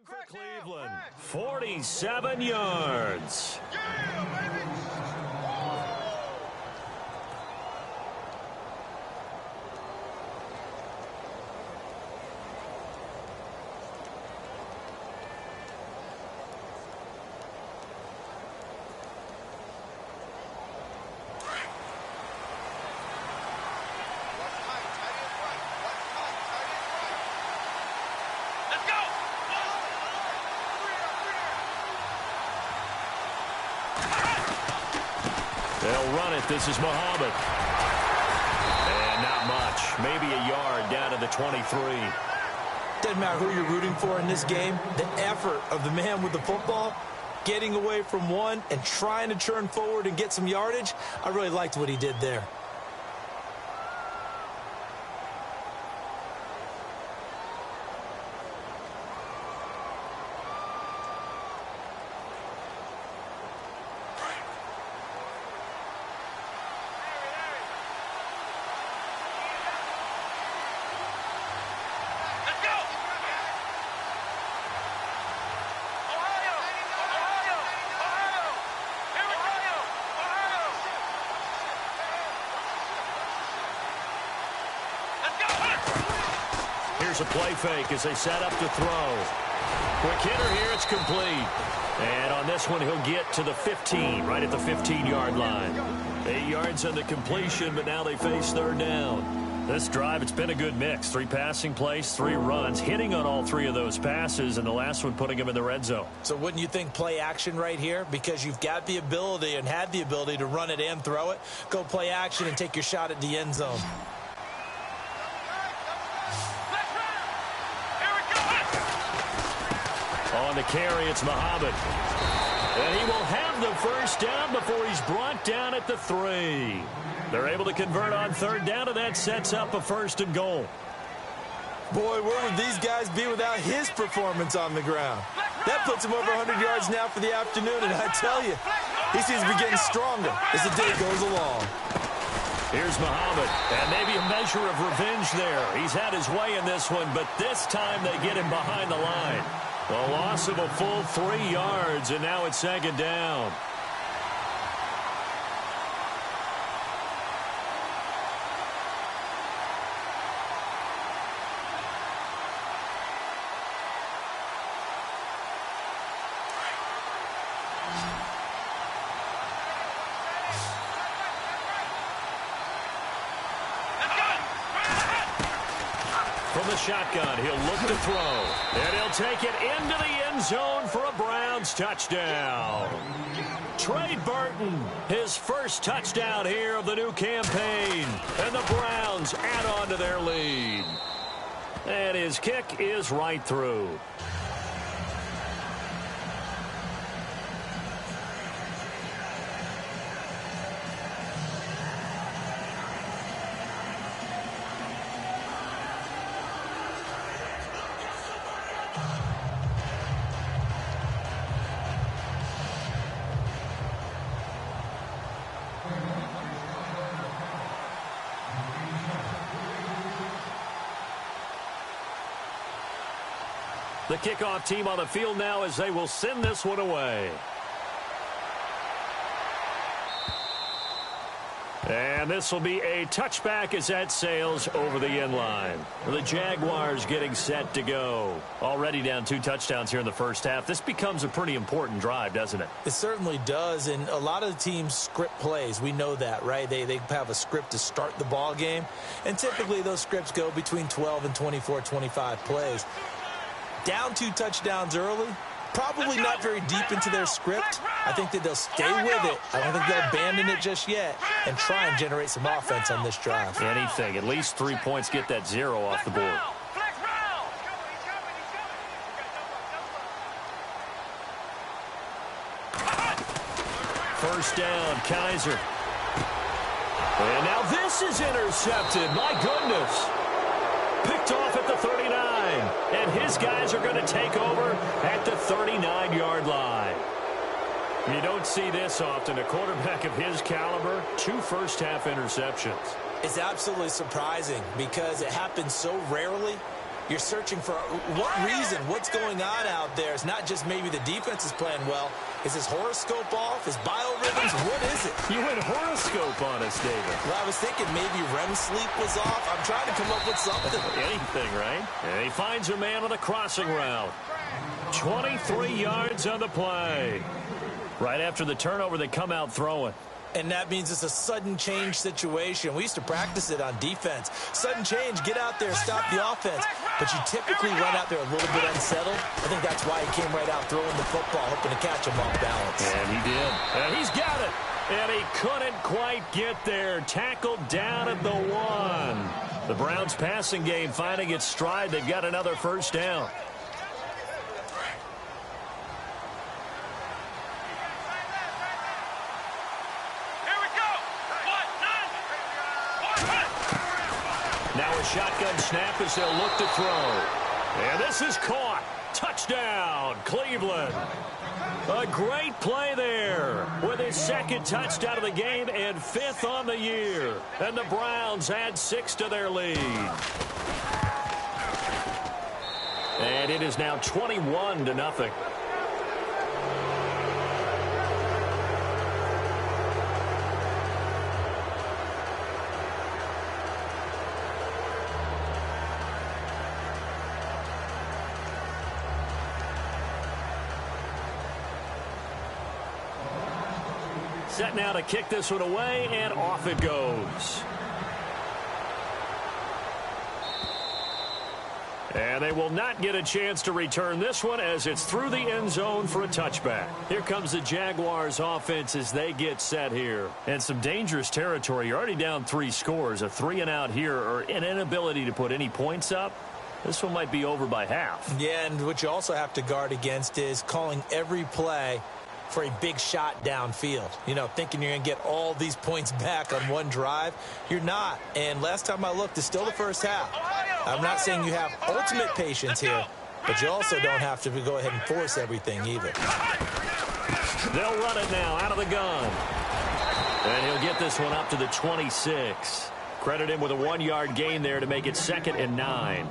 For Cleveland, 47 yards. Yeah, baby. They'll run it. This is Muhammad. And not much. Maybe a yard down to the 23. Doesn't matter who you're rooting for in this game. The effort of the man with the football, getting away from one and trying to turn forward and get some yardage, I really liked what he did there. Here's a play fake as they set up to throw. Quick hitter here, it's complete. And on this one, he'll get to the 15, right at the 15-yard line. 8 yards on the completion, but now they face third down. This drive, it's been a good mix. 3 passing plays, 3 runs, hitting on all 3 of those passes, and the last one putting him in the red zone. So wouldn't you think play action right here? Because you've got the ability and had the ability to run it and throw it. Go play action and take your shot at the end zone. On the carry, it's Muhammad. And he will have the first down before he's brought down at the 3. They're able to convert on third down, and that sets up a 1st and goal. Boy, where would these guys be without his performance on the ground? That puts him over 100 yards now for the afternoon, and I tell you, he seems to be getting stronger as the day goes along. Here's Muhammad, and maybe a measure of revenge there. He's had his way in this one, but this time they get him behind the line. A loss of a full 3 yards, and now it's 2nd down. From the shotgun, he'll look to throw. And he'll take it into the end zone for a Browns touchdown. Trey Burton, his first touchdown here of the new campaign. And the Browns add on to their lead. And his kick is right through. The kickoff team on the field now as they will send this one away. And this will be a touchback as that sails over the end line. The Jaguars getting set to go. Already down 2 touchdowns here in the first half. This becomes a pretty important drive, doesn't it? It certainly does, and a lot of the teams script plays. We know that, right? They have a script to start the ball game, and typically those scripts go between 12 and 24, 25 plays. Down 2 touchdowns early, probably not very deep into their script. I think that they'll stay with it. I don't think they'll abandon it just yet and try and generate some offense on this drive. Anything. At least 3 points get that 0 off the board. First down, Kaiser. And now this is intercepted. My goodness. Picked off at the 39. And his guys are going to take over at the 39-yard line. You don't see this often. A quarterback of his caliber, 2 first-half interceptions. It's absolutely surprising because it happens so rarely. You're searching for what reason, what's going on out there. It's not just maybe the defense is playing well. Is his horoscope off? His biorhythms? What is it? You went horoscope on us, David. Well, I was thinking maybe REM sleep was off. I'm trying to come up with something. Anything, right? And he finds a man on a crossing route. 23 yards on the play. Right after the turnover, they come out throwing. And that means it's a sudden change situation. We used to practice it on defense. Sudden change, get out there, stop the offense. But you typically run out there a little bit unsettled. I think that's why he came right out throwing the football, hoping to catch him off balance. And he did. And he's got it. And he couldn't quite get there. Tackled down at the 1. The Browns passing game finding its stride. They've got another first down. Now a shotgun snap as they'll look to throw. And this is caught. Touchdown, Cleveland. A great play there with his second touchdown of the game and 5th on the year. And the Browns add 6 to their lead. And it is now 21-0. Set now to kick this one away, and off it goes. And they will not get a chance to return this one as it's through the end zone for a touchback. Here comes the Jaguars offense as they get set here. And some dangerous territory. You're already down 3 scores. A 3-and-out here or an inability to put any points up. This one might be over by half. Yeah, and what you also have to guard against is calling every play for a big shot downfield. You know, thinking you're going to get all these points back on one drive. You're not. And last time I looked, it's still the first half. I'm not saying you have ultimate patience here, but you also don't have to go ahead and force everything either. They'll run it now out of the gun. And he'll get this one up to the 26. Credit him with a 1-yard gain there to make it 2nd and 9.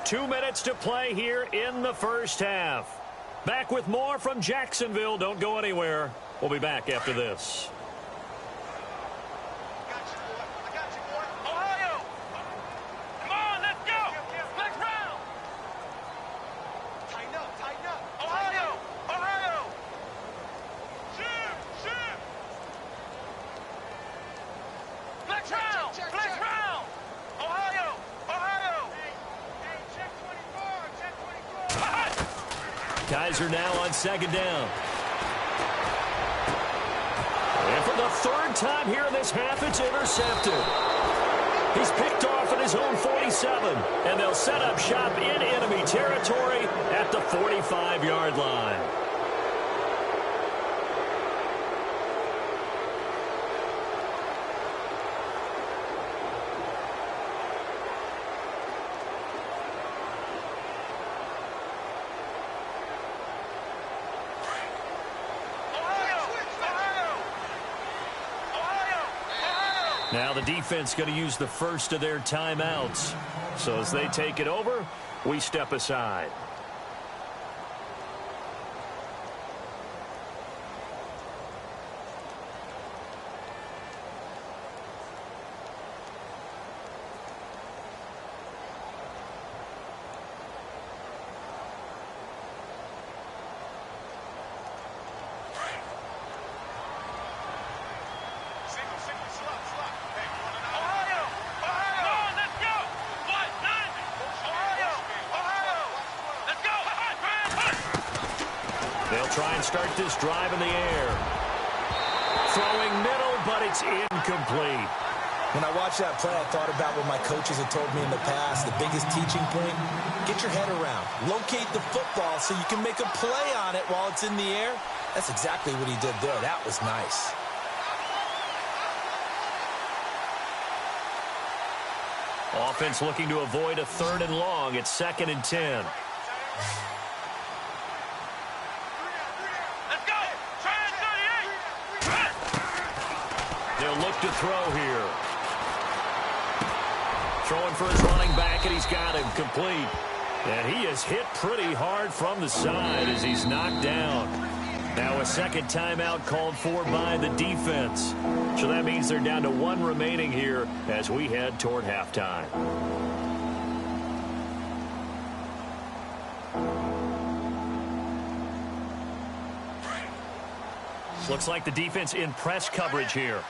Two minutes to play here in the first half. Back with more from Jacksonville. Don't go anywhere. We'll be back after this. Guys are now on 2nd down. And for the 3rd time here in this half, it's intercepted. He's picked off at his own 47, and they'll set up shop in enemy territory at the 45-yard line. Now the defense going to use the first of their timeouts. So as they take it over, we step aside. They'll try and start this drive in the air. Throwing middle, but it's incomplete. When I watched that play, I thought about what my coaches had told me in the past. The biggest teaching point, get your head around. Locate the football so you can make a play on it while it's in the air. That's exactly what he did there. That was nice. Offense looking to avoid a 3rd and long. It's 2nd and 10. They'll look to throw here. Throwing for his running back, and he's got him complete. And he is hit pretty hard from the side as he's knocked down. Now a 2nd timeout called for by the defense. So that means they're down to 1 remaining here as we head toward halftime. Looks like the defense in press coverage here.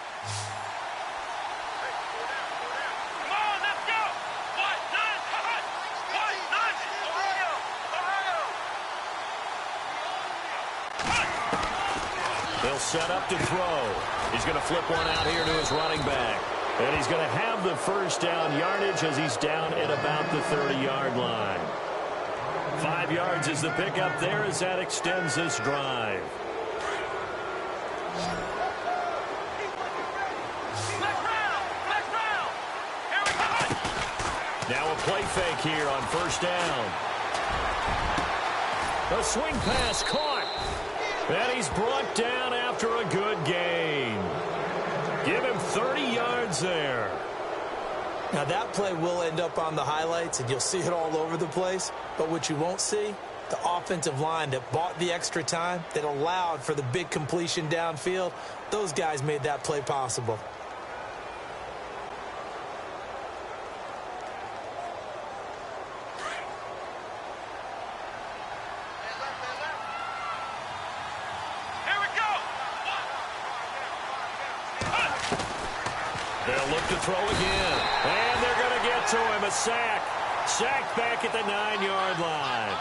They'll set up to throw. He's going to flip one out here to his running back. And he's going to have the 1st down yardage as he's down at about the 30-yard line. 5 yards is the pickup there as that extends this drive. Now a play fake here on 1st down. A swing pass caught. And he's brought down after a good gain. Give him 30 yards there. Now that play will end up on the highlights, and you'll see it all over the place. But what you won't see, the offensive line that bought the extra time, that allowed for the big completion downfield, those guys made that play possible. They'll look to throw again. And they're going to get to him. A sack. Sacked back at the 9-yard line.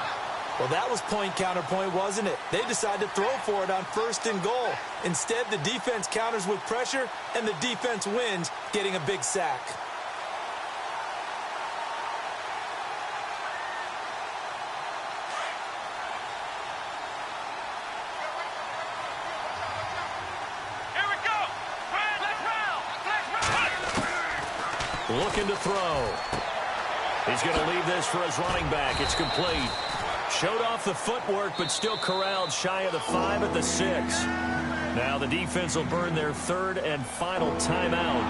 Well, that was point counterpoint, wasn't it? They decided to throw for it on 1st and goal. Instead, the defense counters with pressure, and the defense wins, getting a big sack. Looking to throw. He's going to leave this for his running back. It's complete. Showed off the footwork, but still corralled shy of the 5 at the 6. Now the defense will burn their 3rd and final timeout.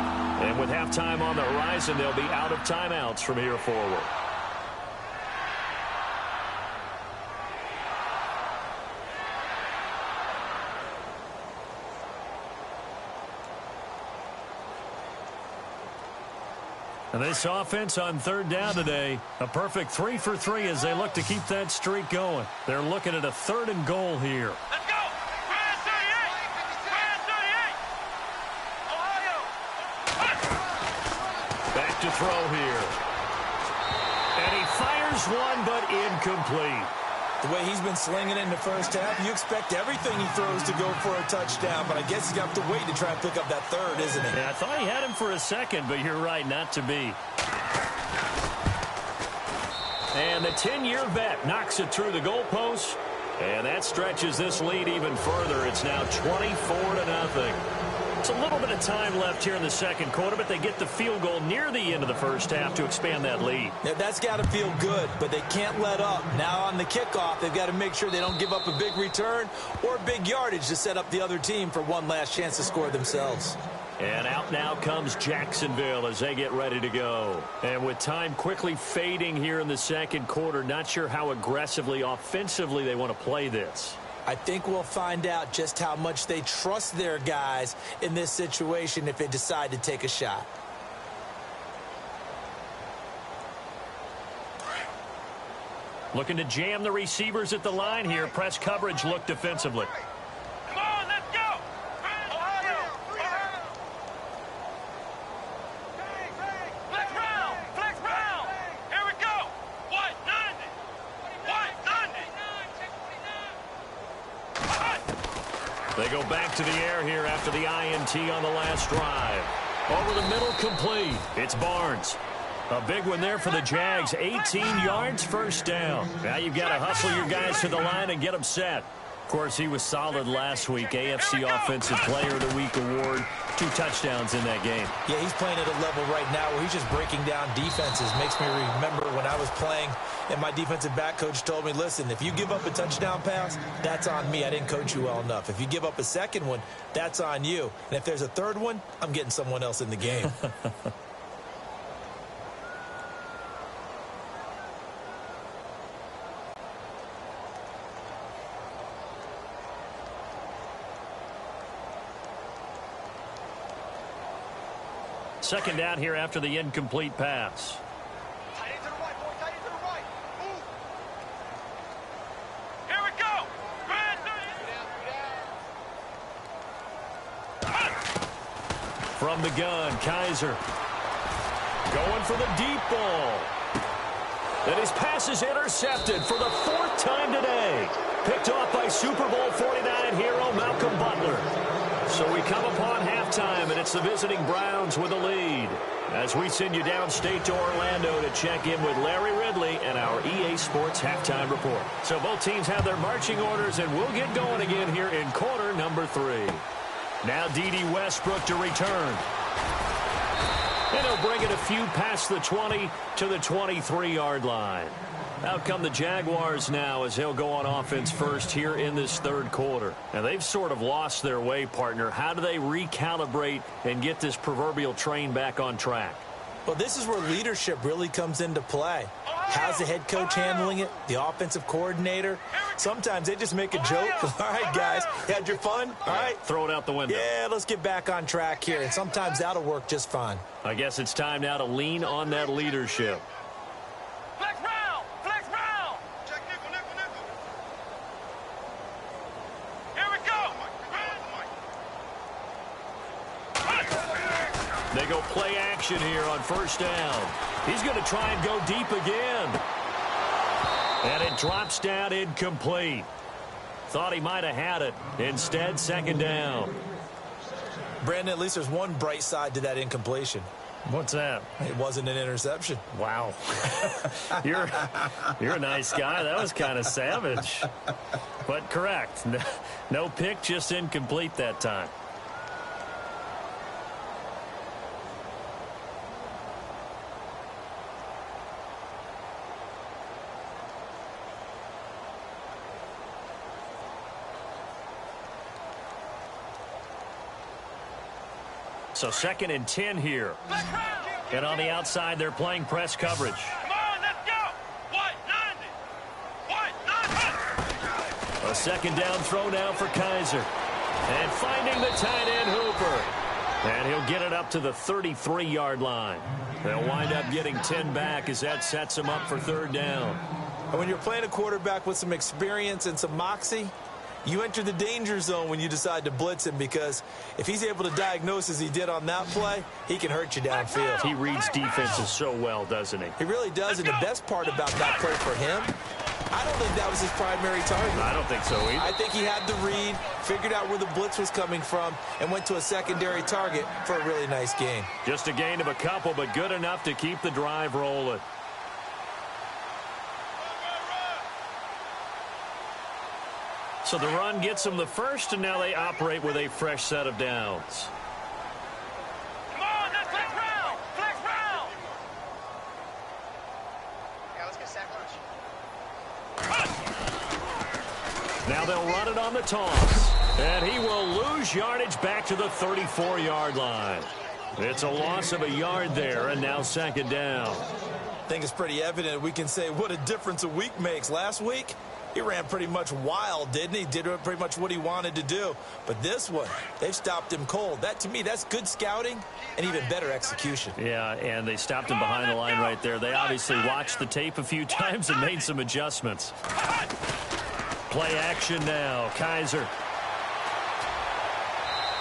And with halftime on the horizon, they'll be out of timeouts from here forward. And this offense on 3rd down today, a perfect 3 for 3 as they look to keep that streak going. They're looking at a 3rd and goal here. Let's go! Brand 38! Ohio! Back to throw here. And he fires one, but incomplete. The way he's been slinging it in the 1st half, you expect everything he throws to go for a touchdown, but I guess he's got to wait to try and pick up that 3rd, isn't he? Yeah, I thought he had him for a 2nd, but you're right, not to be. And the 10-year vet knocks it through the goalpost, and that stretches this lead even further. It's now 24-0. It's a little bit of time left here in the 2nd quarter, but they get the field goal near the end of the 1st half to expand that lead. Yeah, that's got to feel good, but they can't let up. Now on the kickoff, they've got to make sure they don't give up a big return or big yardage to set up the other team for one last chance to score themselves. And out now comes Jacksonville as they get ready to go. And with time quickly fading here in the 2nd quarter, not sure how aggressively, offensively they want to play this. I think we'll find out just how much they trust their guys in this situation if they decide to take a shot. Looking to jam the receivers at the line here. Press coverage look defensively. Come on, let's go! Ohio! Flex round! Flex round! Here we go! White 90! White 90! They go back to the air here after the INT on the last drive. Over the middle, complete. It's Barnes. A big one there for the Jags. 18 yards, 1st down. Now you've got to hustle your guys to the line and get them set. Of course, he was solid last week. AFC Offensive Player of the Week award. 2 touchdowns in that game. Yeah, he's playing at a level right now where he's just breaking down defenses. Makes me remember when I was playing and my defensive back coach told me, listen, if you give up a touchdown pass, that's on me. I didn't coach you well enough. If you give up a second one, that's on you. And if there's a third one, I'm getting someone else in the game. Second down here after the incomplete pass. Tight end to the right, boy. Tight end to the right. Move. Here we go. Red. From the gun, Kaiser. Going for the deep ball. And his pass is intercepted for the 4th time today. Picked off by Super Bowl 49 hero Malcolm Butler. So we come upon halftime, and it's the visiting Browns with a lead. As we send you downstate to Orlando to check in with Larry Ridley and our EA Sports Halftime Report. So both teams have their marching orders, and we'll get going again here in quarter number 3. Now D.D. Westbrook to return. And he'll bring it a few past the 20 to the 23-yard line. Out come the Jaguars now as he'll go on offense first here in this 3rd quarter. And they've sort of lost their way, partner. How do they recalibrate and get this proverbial train back on track? Well, this is where leadership really comes into play. How's the head coach handling it? The offensive coordinator? Sometimes they just make a joke. All right, guys, you had your fun? All right. Throw it out the window. Yeah, let's get back on track here. And sometimes that'll work just fine. I guess it's time now to lean on that leadership. Flex round. Flex round. Check nickel, nickel, nickel. Here we go. They go play action here on first down. He's going to try and go deep again. And it drops down incomplete. Thought he might have had it. Instead, second down. Brandon, at least there's one bright side to that incompletion. What's that? It wasn't an interception. Wow. You're a nice guy. That was kind of savage. But correct. No pick, just incomplete that time. So 2nd and 10 here. And on the outside, they're playing press coverage. Come on, let's go. What? 90. A second down throw now for Kaiser. And finding the tight end Hooper. And he'll get it up to the 33-yard line. They'll wind up getting 10 back as that sets him up for 3rd down. And when you're playing a quarterback with some experience and some moxie, you enter the danger zone when you decide to blitz him, because if he's able to diagnose as he did on that play, he can hurt you downfield. He reads defenses so well, doesn't he? He really does, and the best part about that play for him, I don't think that was his primary target. I don't think so either. I think he had the read, figured out where the blitz was coming from, and went to a secondary target for a really nice gain. Just a gain of a couple, but good enough to keep the drive rolling. So the run gets them the first, and now they operate with a fresh set of downs. Come on, let's flex round. Flex round. Yeah, let's get sack lunch. Now they'll run it on the toss. And he will lose yardage back to the 34-yard line. It's a loss of a yard there, and now second down. I think it's pretty evident. We can say what a difference a week makes. Last week, he ran pretty much wild, didn't he? Did pretty much what he wanted to do. But this one, they've stopped him cold. That, to me, that's good scouting and even better execution. Yeah, and they stopped him behind the line right there. They obviously watched the tape a few times and made some adjustments. Play action now. Kaiser.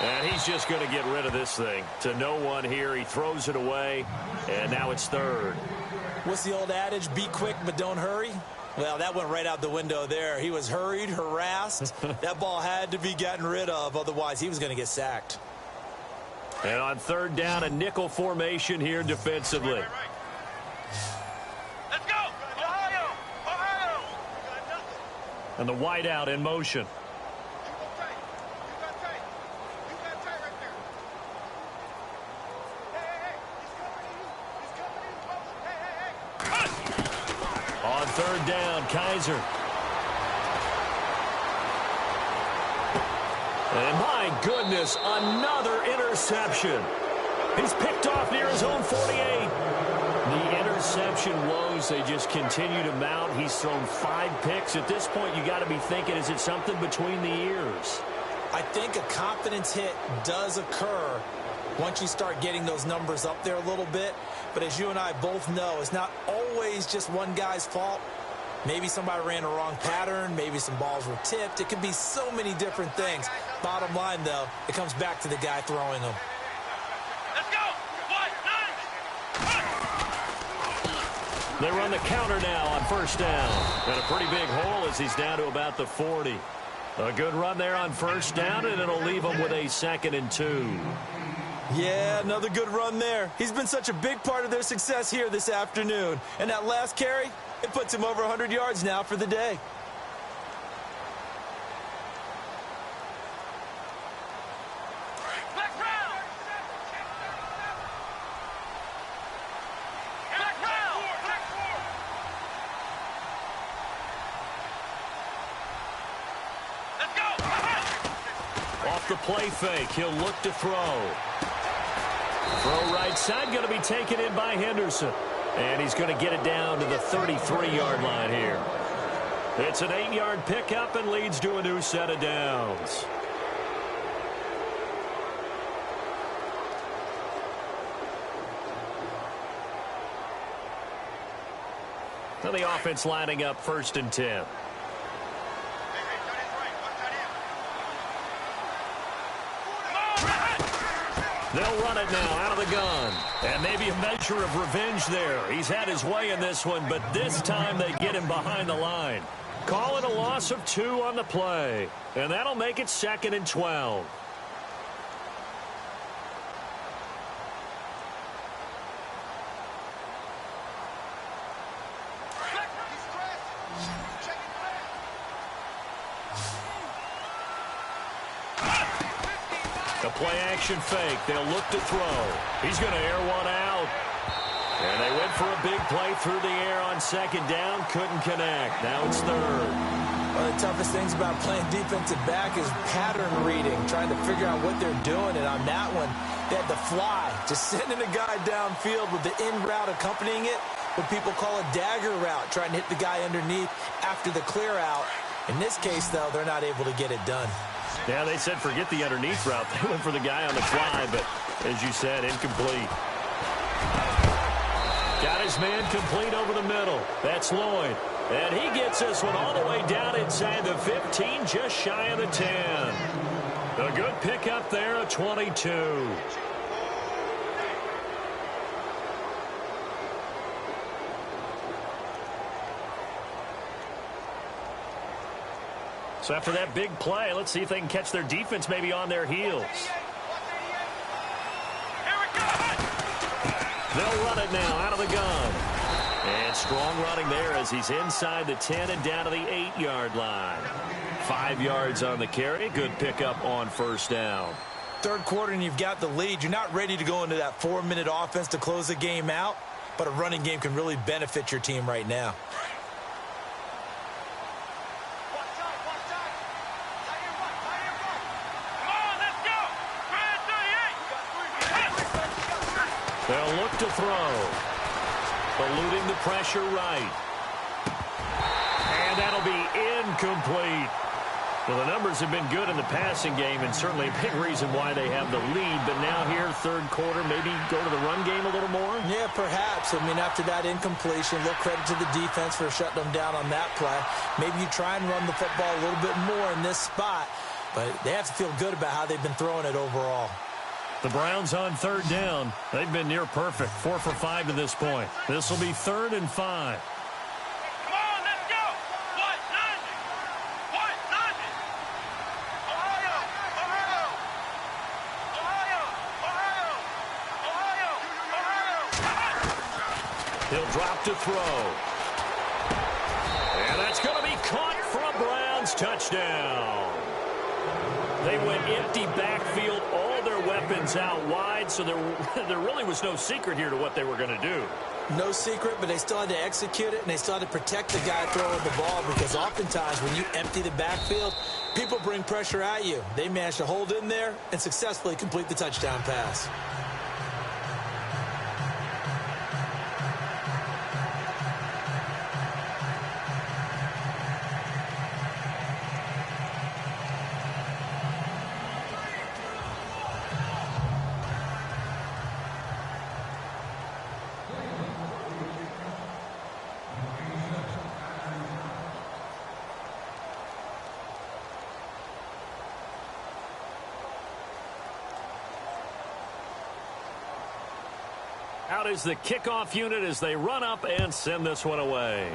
And he's just going to get rid of this thing. To no one here. He throws it away, and now it's 3rd. What's the old adage? Be quick, but don't hurry. Well, that went right out the window there. He was hurried, harassed. That ball had to be gotten rid of. Otherwise, he was going to get sacked. And on 3rd down, a nickel formation here defensively. Right. Let's go. Ohio. And the wideout in motion. third down. Kaiser. And my goodness, another interception. He's picked off near his own 48. The interception woes, they just continue to mount. He's thrown 5 picks. At this point, you got to be thinking, is it something between the ears? I think a confidence hit does occur once you start getting those numbers up there a little bit. But as you and I both know, it's not always just one guy's fault. Maybe somebody ran a wrong pattern. Maybe some balls were tipped. It could be so many different things. Bottom line, though, it comes back to the guy throwing them. Let's go! They run the counter now on first down. And a pretty big hole as he's down to about the 40. A good run there on first down, and it'll leave him with a 2nd and 2. Yeah, another good run there. He's been such a big part of their success here this afternoon. And that last carry, it puts him over 100 yards now for the day. Off the play fake, he'll look to throw. Throw right side, going to be taken in by Henderson. And he's going to get it down to the 33-yard line here. It's an 8-yard pickup and leads to a new set of downs. So the offense lining up 1st and 10. They'll run it now out of the gun. And maybe a measure of revenge there. He's had his way in this one, but this time they get him behind the line. Call it a loss of 2 on the play. And that'll make it 2nd and 12. The play-action fake. They'll look to throw. He's going to air one out. And they went for a big play through the air on 2nd down. Couldn't connect. Now it's 3rd. One of the toughest things about playing defensive back is pattern reading, trying to figure out what they're doing. And on that one, they had the fly, just sending a guy downfield with the in route accompanying it, what people call a dagger route, trying to hit the guy underneath after the clear out. In this case, though, they're not able to get it done. Yeah, they said forget the underneath route. They went for the guy on the fly, but as you said, incomplete. Got his man complete over the middle. That's Lloyd. And he gets this one all the way down inside the 15, just shy of the 10. A good pickup there, a 22. So after that big play, let's see if they can catch their defense maybe on their heels. They'll run it now out of the gun. And strong running there as he's inside the 10 and down to the 8-yard line. 5 yards on the carry. Good pickup on first down. Third quarter and you've got the lead. You're not ready to go into that 4-minute offense to close the game out, but a running game can really benefit your team right now. They'll look to throw. Eluding the pressure right. And that'll be incomplete. Well, the numbers have been good in the passing game and certainly a big reason why they have the lead. But now here, third quarter, maybe go to the run game a little more? Yeah, perhaps. I mean, after that incompletion, a little credit to the defense for shutting them down on that play. Maybe you try and run the football a little bit more in this spot. But they have to feel good about how they've been throwing it overall. The Browns on third down. They've been near perfect. 4 for 5 to this point. This will be 3rd and 5. Come on, let's go! 190! 190! Ohio! Ohio! Ohio! Ohio! Ohio! He'll drop to throw. And that's going to be caught for a Browns touchdown. They went empty backfield, all their weapons out wide, so there really was no secret here to what they were going to do. No secret, but they still had to execute it, and they still had to protect the guy throwing the ball, because oftentimes when you empty the backfield, people bring pressure at you. They managed to hold in there and successfully complete the touchdown pass. Out is the kickoff unit as they run up and send this one away.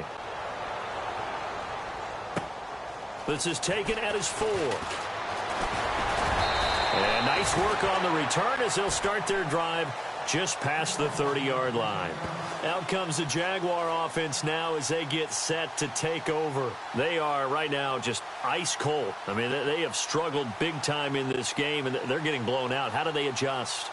This is taken at his 4. And nice work on the return as they'll start their drive just past the 30-yard line. Out comes the Jaguar offense now as they get set to take over. They are right now just ice cold. I mean, they have struggled big time in this game, and they're getting blown out. How do they adjust?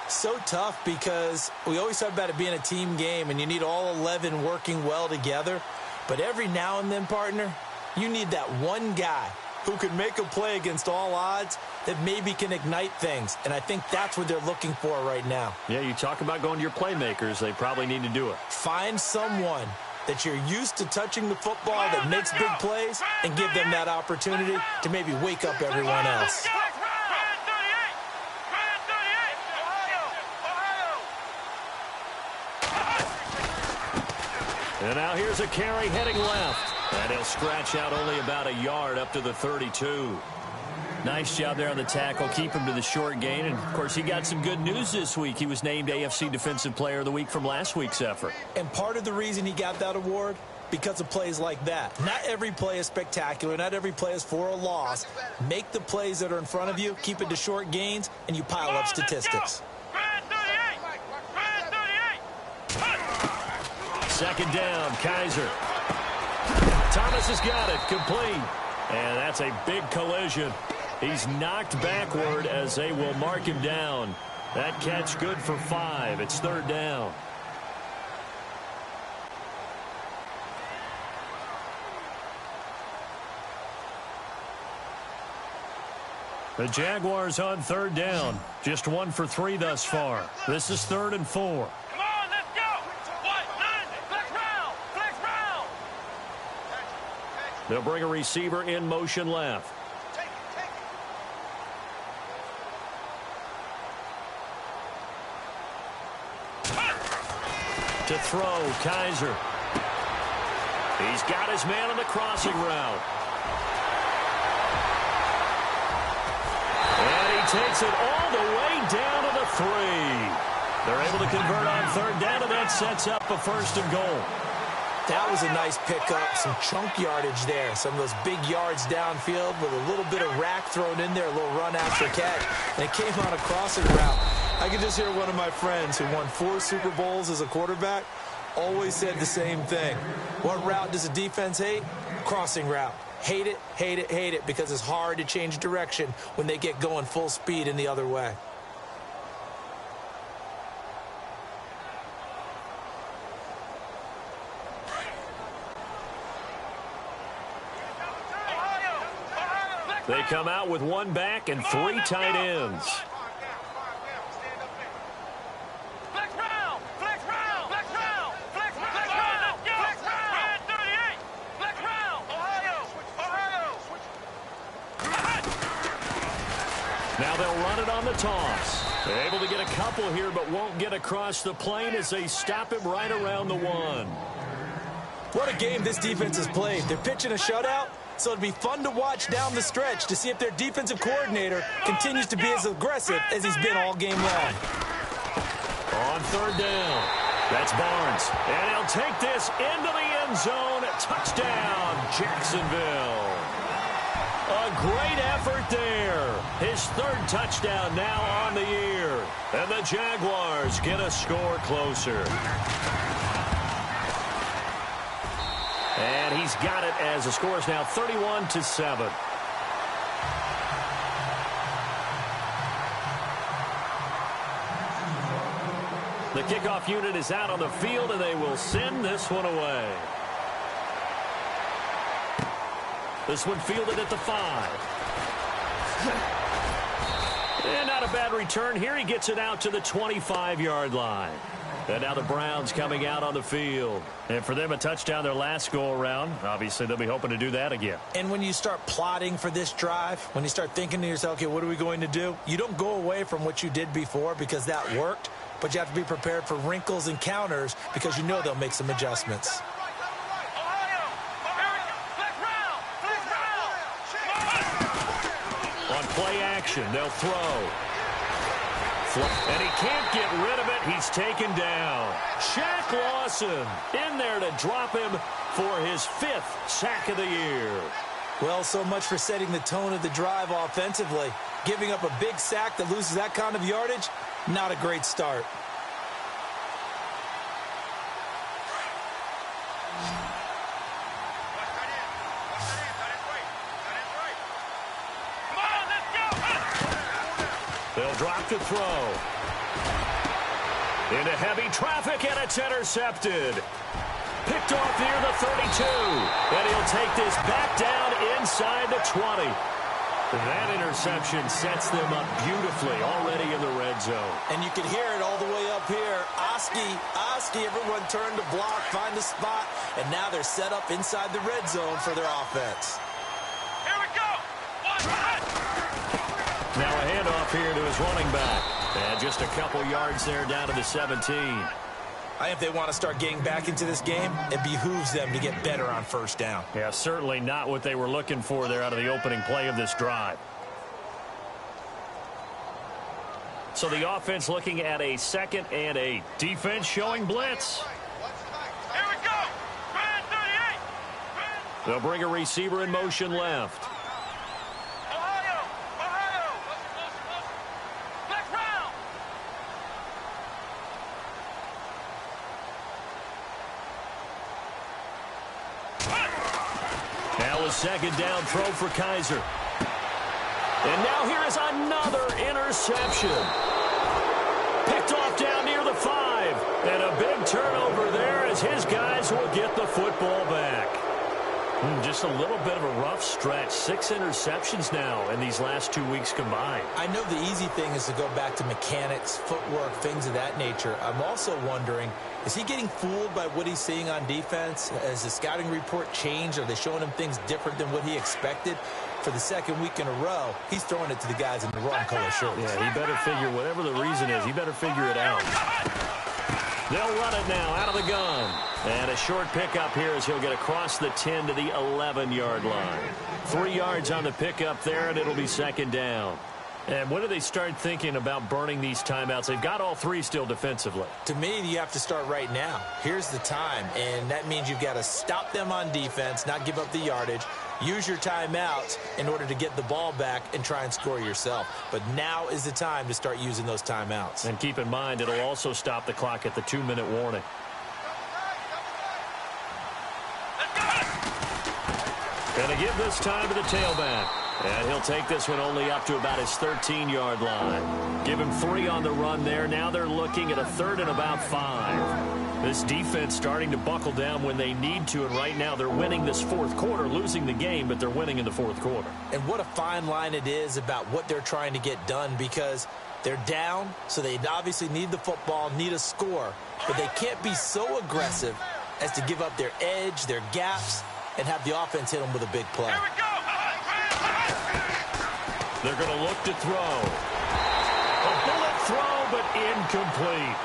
So tough, because we always talk about it being a team game and you need all 11 working well together. But every now and then, partner, you need that one guy who can make a play against all odds that maybe can ignite things. And I think that's what they're looking for right now. Yeah, you talk about going to your playmakers. They probably need to do it. Find someone that you're used to touching the football that makes big plays and give them that opportunity to maybe wake up everyone else. And now here's a carry heading left. And he'll scratch out only about a yard up to the 32. Nice job there on the tackle. Keep him to the short gain. And, of course, he got some good news this week. He was named AFC Defensive Player of the Week from last week's effort. And part of the reason he got that award, because of plays like that. Not every play is spectacular. Not every play is for a loss. Make the plays that are in front of you, keep it to short gains, and you pile up statistics. Second down, Kaiser. Thomas has got it, complete. And that's a big collision. He's knocked backward as they will mark him down. That catch good for 5. It's third down. The Jaguars on third down. Just 1 for 3 thus far. This is 3rd and 4. They'll bring a receiver in motion left. To throw, Kaiser. He's got his man on the crossing route. And he takes it all the way down to the 3. They're able to convert on third down, and that sets up a 1st and goal. That was a nice pickup, some chunk yardage there. Some of those big yards downfield with a little bit of rack thrown in there, a little run after catch. And it came on a crossing route. I could just hear one of my friends who won 4 Super Bowls as a quarterback always said the same thing. What route does a defense hate? Crossing route. Hate it, hate it, hate it, because it's hard to change direction when they get going full speed in the other way. They come out with 1 back and 3 tight ends. Now they'll run it on the toss. They're able to get a couple here, but won't get across the plane as they stop him right around the 1. What a game this defense has played. They're pitching a shutout, so it'll be fun to watch down the stretch to see if their defensive coordinator continues to be as aggressive as he's been all game long. On third down, that's Barnes. And he'll take this into the end zone. Touchdown, Jacksonville. A great effort there. His 3rd touchdown now on the year. And the Jaguars get a score closer. And he's got it as the score is now 31-7. The kickoff unit is out on the field, and they will send this one away. This one fielded at the 5. And not a bad return here. He gets it out to the 25-yard line. And now the Browns coming out on the field. And for them, a touchdown their last go-around. Obviously, they'll be hoping to do that again. And when you start plotting for this drive, when you start thinking to yourself, okay, what are we going to do? You don't go away from what you did before because that worked, but you have to be prepared for wrinkles and counters because you know they'll make some adjustments. On play action, they'll throw. And he can't get rid of it. He's taken down. Shaq Lawson in there to drop him for his 5th sack of the year. Well, so much for setting the tone of the drive offensively. Giving up a big sack that loses that kind of yardage, not a great start. They'll drop to throw. Into heavy traffic, and it's intercepted. Picked off near the 32. And he'll take this back down inside the 20. That interception sets them up beautifully already in the red zone. And you can hear it all the way up here. Oski, everyone turned to block, find a spot, and now they're set up inside the red zone for their offense. Here we go. Now a handoff here to his running back. And just a couple yards there down to the 17. I think if they want to start getting back into this game, it behooves them to get better on first down. Yeah, certainly not what they were looking for there out of the opening play of this drive. So the offense looking at a 2nd and 8. Defense showing blitz. Here we go. Man 38. They'll bring a receiver in motion left. Second down throw for Kaiser. And now here is another interception. Picked off down near the 5. And a big turnover there as his guys will get the football back. Just a little bit of a rough stretch. 6 interceptions now in these last 2 weeks combined. I know the easy thing is to go back to mechanics, footwork, things of that nature. I'm also wondering, is he getting fooled by what he's seeing on defense? Has the scouting report changed? Are they showing him things different than what he expected? For the 2nd week in a row, he's throwing it to the guys in the wrong color shirts. Yeah, he better figure, whatever the reason is, he better figure it out. They'll run it now out of the gun. And a short pickup here as he'll get across the 10 to the 11-yard line. 3 yards on the pickup there, and it'll be 2nd down. And when do they start thinking about burning these timeouts? They've got all 3 still defensively. To me, you have to start right now. Here's the time, and that means you've got to stop them on defense, not give up the yardage, use your timeouts in order to get the ball back and try and score yourself. But now is the time to start using those timeouts. And keep in mind, it'll also stop the clock at the 2-minute warning. Going to give this time to the tailback. And he'll take this one only up to about his 13-yard line. Give him 3 on the run there. Now they're looking at a 3rd and about 5. This defense starting to buckle down when they need to, and right now they're winning this 4th quarter, losing the game, but they're winning in the 4th quarter. And what a fine line it is about what they're trying to get done, because they're down, so they obviously need the football, need a score, but they can't be so aggressive as to give up their edge, their gaps, and have the offense hit them with a big play. Here we go. They're going to look to throw. A bullet throw, but incomplete.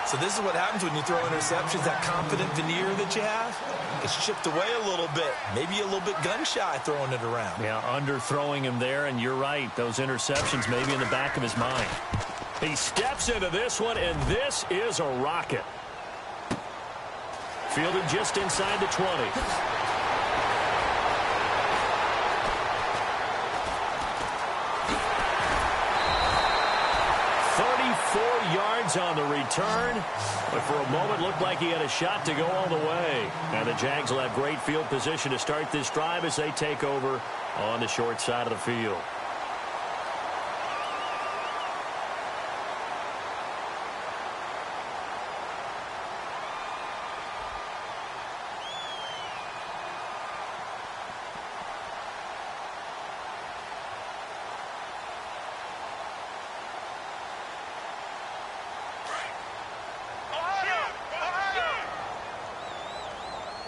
So this is what happens when you throw interceptions. That confident veneer that you have gets chipped away a little bit. Maybe a little bit gun-shy throwing it around. Yeah, underthrowing him there, and you're right. Those interceptions maybe in the back of his mind. He steps into this one, and this is a rocket. Fielded just inside the 20. 34 yards on the return, but for a moment looked like he had a shot to go all the way. And the Jags will have great field position to start this drive as they take over on the short side of the field.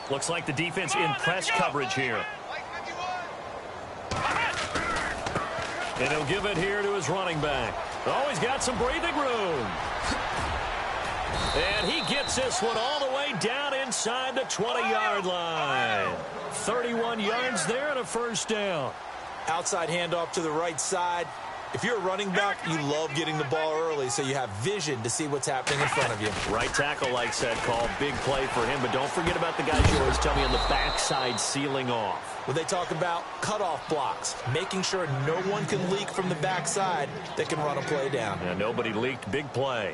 Looks like the defense in press coverage here. And he'll give it here to his running back. Oh, he's got some breathing room. And he gets this one all the way down inside the 20-yard line. 31 yards there and a first down. Outside handoff to the right side. If you're a running back, you love getting the ball early so you have vision to see what's happening in front of you. Right tackle likes that call. Big play for him. But don't forget about the guys you always tell me on the backside sealing off. When they talk about cutoff blocks, making sure no one can leak from the backside that can run a play down. Yeah, nobody leaked. Big play.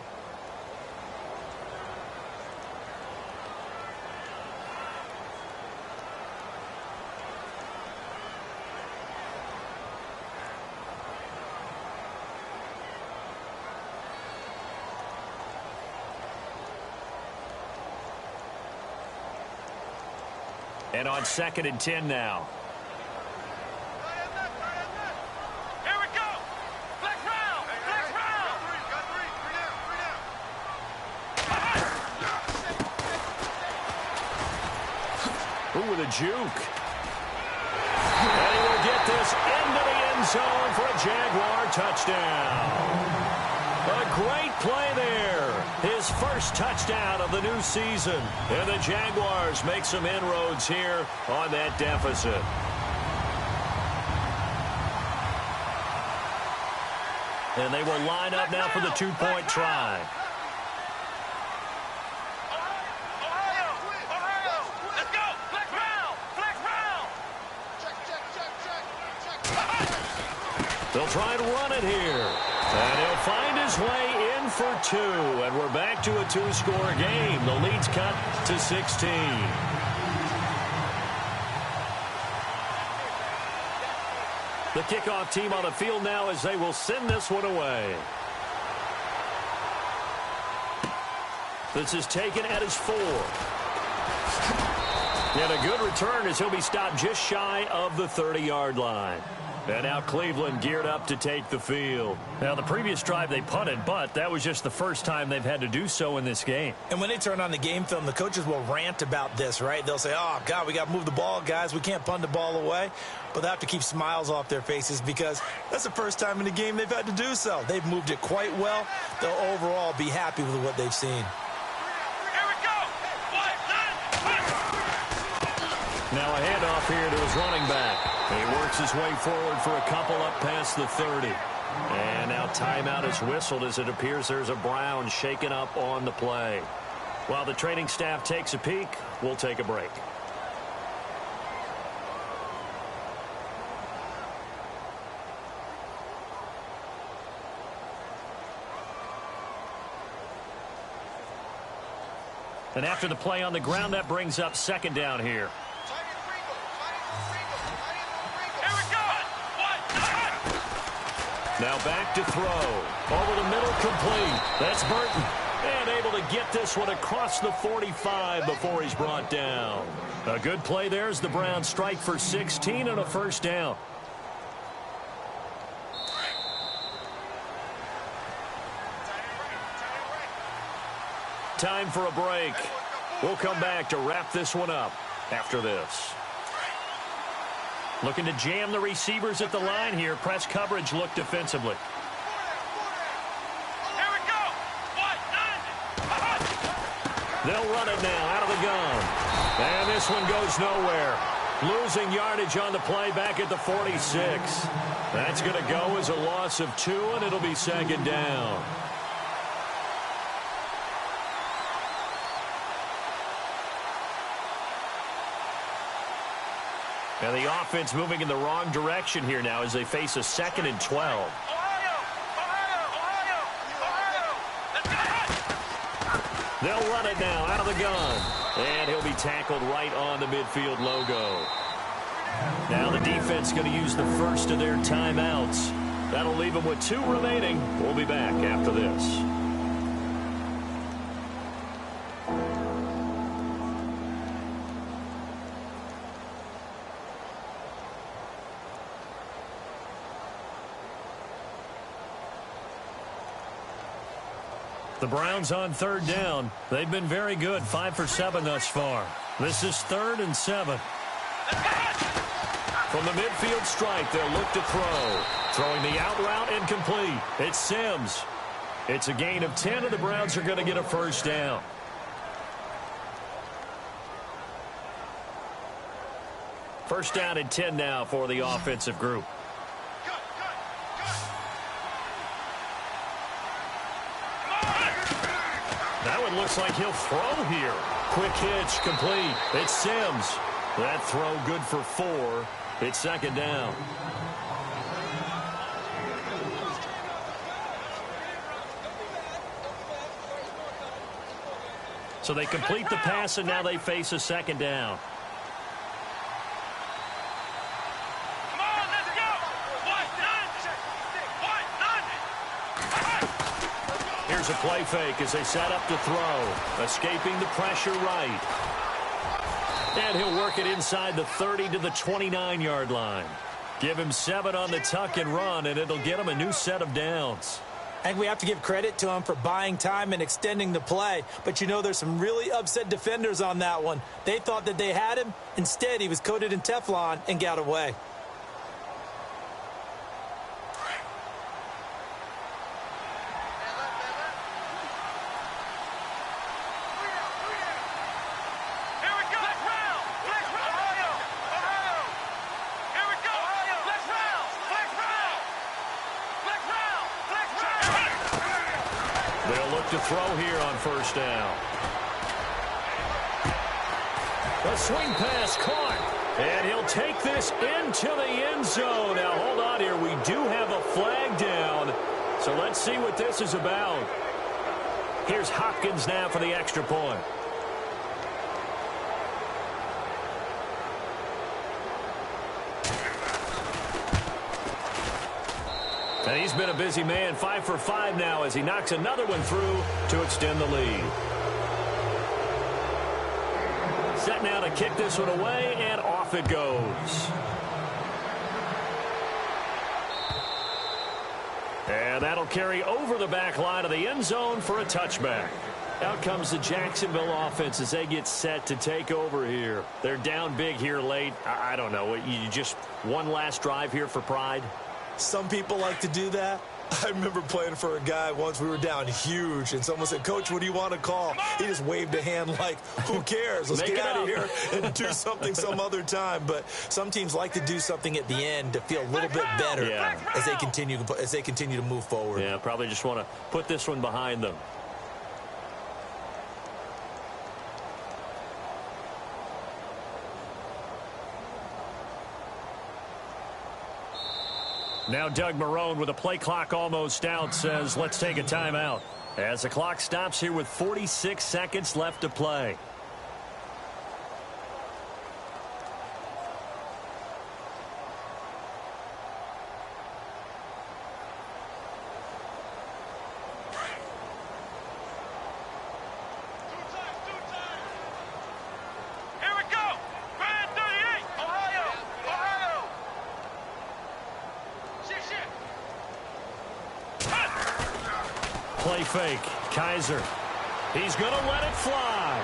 And on 2nd and 10 now. Here we go. Flex round. Flex round. Ooh, with a juke. And he will get this into the end zone for a Jaguar touchdown. A great play there. His first touchdown of the new season. And the Jaguars make some inroads here on that deficit. And they will line up now for the two-point try. Ohio. Let's go. Flex round. Flex round. They'll try and run it here. And he'll find his way in for 2. And we're back to a 2-score game. The lead's cut to 16. The kickoff team on the field now as they will send this one away. This is taken at his 4. And a good return as he'll be stopped just shy of the 30-yard line. And now Cleveland geared up to take the field. Now, the previous drive they punted, but that was just the first time they've had to do so in this game. And when they turn on the game film, the coaches will rant about this, right? They'll say, oh, God, we got to move the ball, guys. We can't punt the ball away. But they have to keep smiles off their faces because that's the first time in the game they've had to do so. They've moved it quite well. They'll overall be happy with what they've seen. Now a handoff here to his running back. He works his way forward for a couple up past the 30. And now timeout is whistled as it appears there's a Brown shaken up on the play. While the training staff takes a peek, we'll take a break. And after the play on the ground, that brings up 2nd down here. Now back to throw. Over the middle, complete. That's Burton. And able to get this one across the 45 before he's brought down. A good play there as the Browns strike for 16 and a first down. Time for a break. We'll come back to wrap this one up after this. Looking to jam the receivers at the line here. Press coverage look defensively. Here we go. They'll run it now out of the gun. And this one goes nowhere. Losing yardage on the play back at the 46. That's going to go as a loss of 2, and it'll be 2nd down. And the offense moving in the wrong direction here now as they face a 2nd and 12. They'll run it now out of the gun. And he'll be tackled right on the midfield logo. Now the defense going to use the first of their timeouts. That'll leave them with 2 remaining. We'll be back after this. The Browns on 3rd down. They've been very good, 5 for 7 thus far. This is 3rd and 7. From the midfield stripe, they'll look to throw. Throwing the out route incomplete. It's Sims. It's a gain of 10, and the Browns are going to get a first down. First down and 10 now for the offensive group. That one looks like he'll throw here. Quick hitch, complete. It's Sims. That throw good for 4. It's 2nd down. So they complete the pass, and now they face a 2nd down. Here's a play fake as they set up to throw. Escaping the pressure right. And he'll work it inside the 30 to the 29-yard line. Give him 7 on the tuck and run, and it'll get him a new set of downs. I think we have to give credit to him for buying time and extending the play. But, you know, there's some really upset defenders on that one. They thought that they had him. Instead, he was coated in Teflon and got away. To throw here on first down. A swing pass caught. And he'll take this into the end zone. Now, hold on here. We do have a flag down. So let's see what this is about. Here's Hopkins now for the extra point. And he's been a busy man, 5 for 5 now as he knocks another one through to extend the lead. Set now to kick this one away, and off it goes. And that'll carry over the back line of the end zone for a touchback. Out comes the Jacksonville offense as they get set to take over here. They're down big here late. I don't know. You just one last drive here for pride? Some people like to do that. I remember playing for a guy once. We were down huge, and someone said, "Coach, what do you want to call?" He just waved a hand like, who cares? Let's get out of here and do something some other time. But some teams like to do something at the end to feel a little bit better as they continue to move forward. Yeah, probably just want to put this one behind them. Now Doug Marrone with a play clock almost out says, let's take a timeout. As the clock stops here with 46 seconds left to play. Play fake. Kaiser. He's going to let it fly.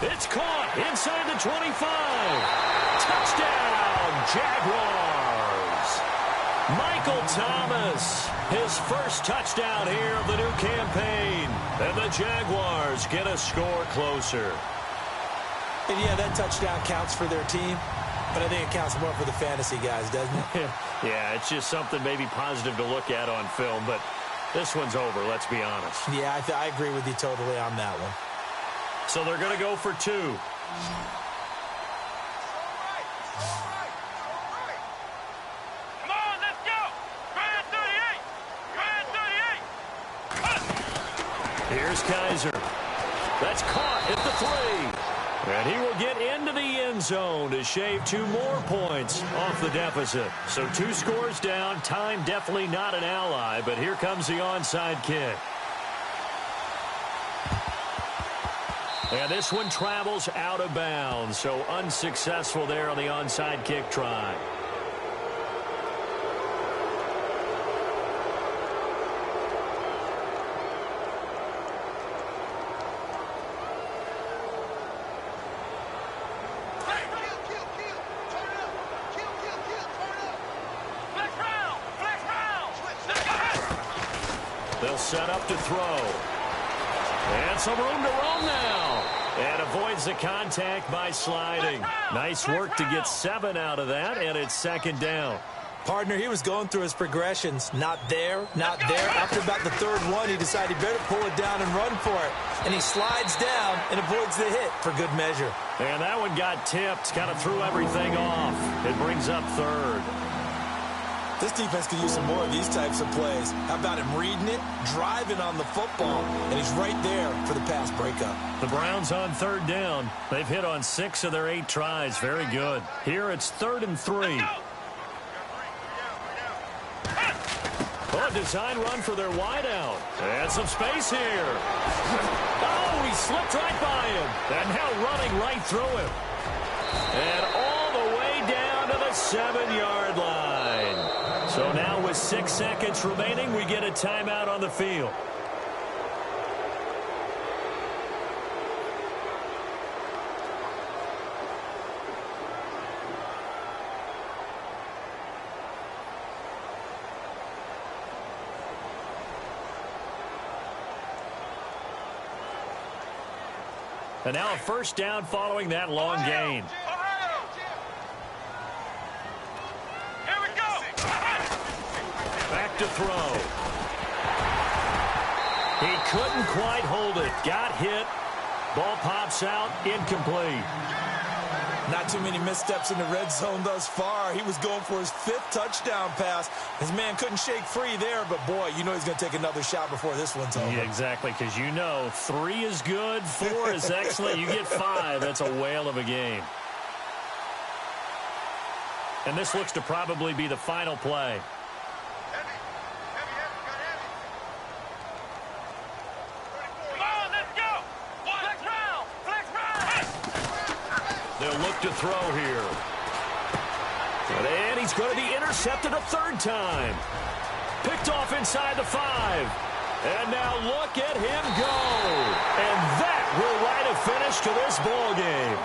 It's caught inside the 25. Touchdown, Jaguars. Michael Thomas, his first touchdown here of the new campaign. And the Jaguars get a score closer. And yeah, that touchdown counts for their team. But I think it counts more for the fantasy guys, doesn't it? Yeah, it's just something maybe positive to look at on film. But this one's over, let's be honest. Yeah, I agree with you totally on that one. So they're going to go for 2. Come on, let's go. Grand 38. Here's Kaiser. That's caught at the 3. And he will get into the end zone to shave 2 more points off the deficit. So 2 scores down. Time definitely not an ally, but here comes the onside kick. And this one travels out of bounds, so unsuccessful there on the onside kick try. They'll set up to throw. And some room to roam now. And avoids the contact by sliding. Nice work to get 7 out of that, and it's second down. Partner, he was going through his progressions. Not there, not there. After about the third one, he decided he better pull it down and run for it. And he slides down and avoids the hit for good measure. And that one got tipped, kind of threw everything off. It brings up third. This defense could use some more of these types of plays. How about him reading it, driving on the football, and he's right there for the pass breakup. The Browns on third down. They've hit on 6 of their 8 tries. Very good. Here it's 3rd and 3. A design run for their wideout. And some space here. Oh, he slipped right by him. And now running right through him. And all the way down to the 7-yard line. So now with 6 seconds remaining, we get a timeout on the field. And now a first down following that long gain. Here we go. Back to throw. He couldn't quite hold it. Got hit. Ball pops out. Incomplete. Not too many missteps in the red zone thus far. He was going for his 5th touchdown pass. His man couldn't shake free there, but boy, you know he's going to take another shot before this one's over. Yeah, exactly, because you know 3 is good, 4 is excellent. You get 5, that's a whale of a game. And this looks to probably be the final play. They'll look to throw here. And he's going to be intercepted a 3rd time. Picked off inside the 5. And now look at him go. And that will write a finish to this ball game.